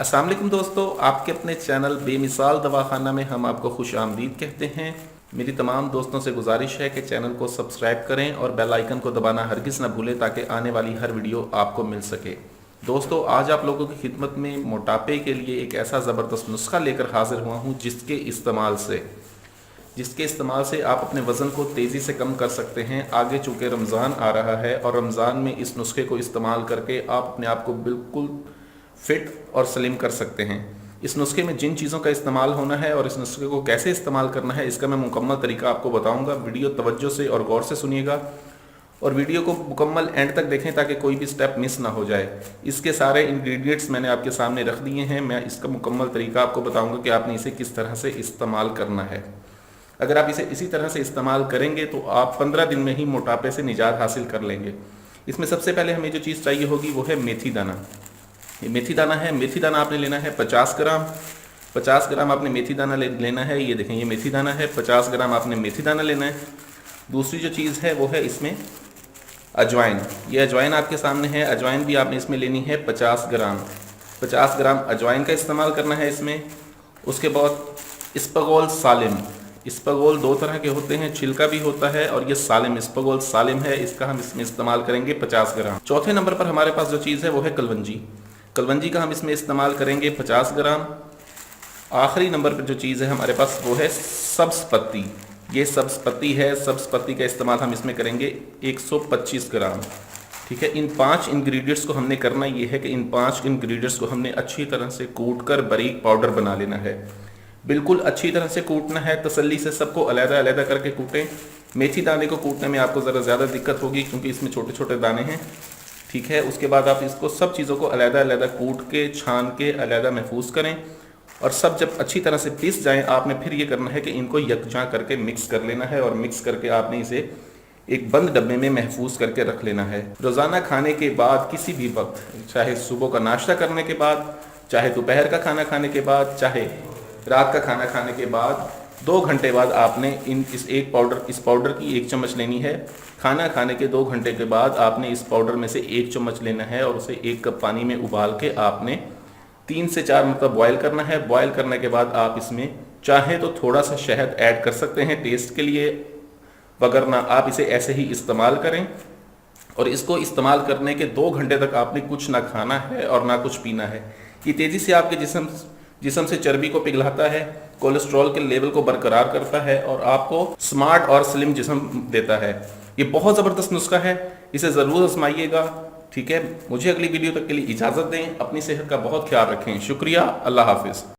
अस्सलाम वालेकुम दोस्तों, आपके अपने चैनल बेमिसाल दवाखाना में हम आपको खुश आमदीद कहते हैं। मेरी तमाम दोस्तों से गुजारिश है कि चैनल को सब्सक्राइब करें और बेल आइकन को दबाना हरगिज़ ना भूलें ताकि आने वाली हर वीडियो आपको मिल सके। दोस्तों, आज आप लोगों की खिदमत में मोटापे के लिए एक ऐसा ज़बरदस्त नुस्खा लेकर हाजिर हुआ हूँ जिसके इस्तेमाल से आप अपने वज़न को तेज़ी से कम कर सकते हैं। आगे चूँकि रमज़ान आ रहा है और रमज़ान में इस नुस्खे को इस्तेमाल करके आप अपने आप को बिल्कुल फिट और स्लिम कर सकते हैं। इस नुस्खे में जिन चीज़ों का इस्तेमाल होना है और इस नुस्खे को कैसे इस्तेमाल करना है, इसका मैं मुकम्मल तरीका आपको बताऊंगा। वीडियो तवज्जो से और गौर से सुनिएगा और वीडियो को मुकम्मल एंड तक देखें ताकि कोई भी स्टेप मिस ना हो जाए। इसके सारे इंग्रेडिएंट्स मैंने आपके सामने रख दिए हैं। मैं इसका मुकम्मल तरीका आपको बताऊंगा कि आपने इसे किस तरह से इस्तेमाल करना है। अगर आप इसे इसी तरह से इस्तेमाल करेंगे तो आप 15 दिन में ही मोटापे से निजात हासिल कर लेंगे। इसमें सबसे पहले हमें जो चीज़ चाहिए होगी वो है मेथी दाना। ये मेथी दाना है। मेथी दाना आपने लेना है 50 ग्राम। 50 ग्राम आपने मेथी दाना लेना है। ये देखें, ये मेथी दाना है। 50 ग्राम आपने मेथी दाना लेना है। दूसरी जो चीज़ है वो है इसमें अजवाइन। ये अजवाइन आपके सामने है। अजवाइन भी आपने इसमें लेनी है 50 ग्राम। 50 ग्राम अजवाइन का इस्तेमाल करना है इसमें। उसके बाद इस्पगोल सालिम। इस्पगोल दो तरह के होते हैं, छिलका भी होता है और ये सालिम इस्पगोल सालिम है। इसका हम इसमें इस्तेमाल करेंगे 50 ग्राम। चौथे नंबर पर हमारे पास जो चीज़ है वो है कलवंजी। कलवंजी का हम इसमें इस्तेमाल करेंगे 50 ग्राम। आखिरी नंबर पर जो चीज़ है हमारे पास वो है सब्ज़ पत्ती। ये सब्ज़ पत्ती है। सब्ज़ पत्ती का इस्तेमाल हम इसमें करेंगे 125 ग्राम। ठीक है। इन 5 इंग्रेडिएंट्स को हमने करना ये है कि इन 5 इंग्रेडिएंट्स को हमने अच्छी तरह से कूट कर बारीक पाउडर बना लेना है। बिल्कुल अच्छी तरह से कूटना है। तसल्ली से सबको अलग-अलग करके कूटें। मेथी दाने को कूटने में आपको ज़रा ज़्यादा दिक्कत होगी क्योंकि इसमें छोटे छोटे दाने हैं। ठीक है। उसके बाद आप इसको सब चीज़ों को अलग-अलग कूट के छान के अलग महफूज करें और सब जब अच्छी तरह से पीस जाएं, आपने फिर ये करना है कि इनको यकजा करके मिक्स कर लेना है और मिक्स करके आपने इसे एक बंद डब्बे में महफूज करके रख लेना है। रोज़ाना खाने के बाद किसी भी वक्त, चाहे सुबह का नाश्ता करने के बाद, चाहे दोपहर का खाना खाने के बाद, चाहे रात का खाना खाने के बाद, 2 घंटे बाद आपने इस पाउडर की 1 चम्मच लेनी है। खाना खाने के 2 घंटे के बाद आपने इस पाउडर में से 1 चम्मच लेना है और उसे 1 कप पानी में उबाल के आपने 3 से 4 मतलब बॉयल करना है। बॉयल करने के बाद आप इसमें चाहे तो थोड़ा सा शहद ऐड कर सकते हैं टेस्ट के लिए, वगरना आप इसे ऐसे ही इस्तेमाल करें। और इसको इस्तेमाल करने के 2 घंटे तक आपने कुछ ना खाना है और ना कुछ पीना है। ये तेज़ी से आपके जिस्म से चर्बी को पिघलाता है, कोलेस्ट्रॉल के लेवल को बरकरार करता है और आपको स्मार्ट और स्लिम जिस्म देता है। ये बहुत ज़बरदस्त नुस्खा है, इसे ज़रूर आजमाइएगा। ठीक है। मुझे अगली वीडियो तक के लिए इजाज़त दें। अपनी सेहत का बहुत ख्याल रखें। शुक्रिया। अल्लाह हाफिज़।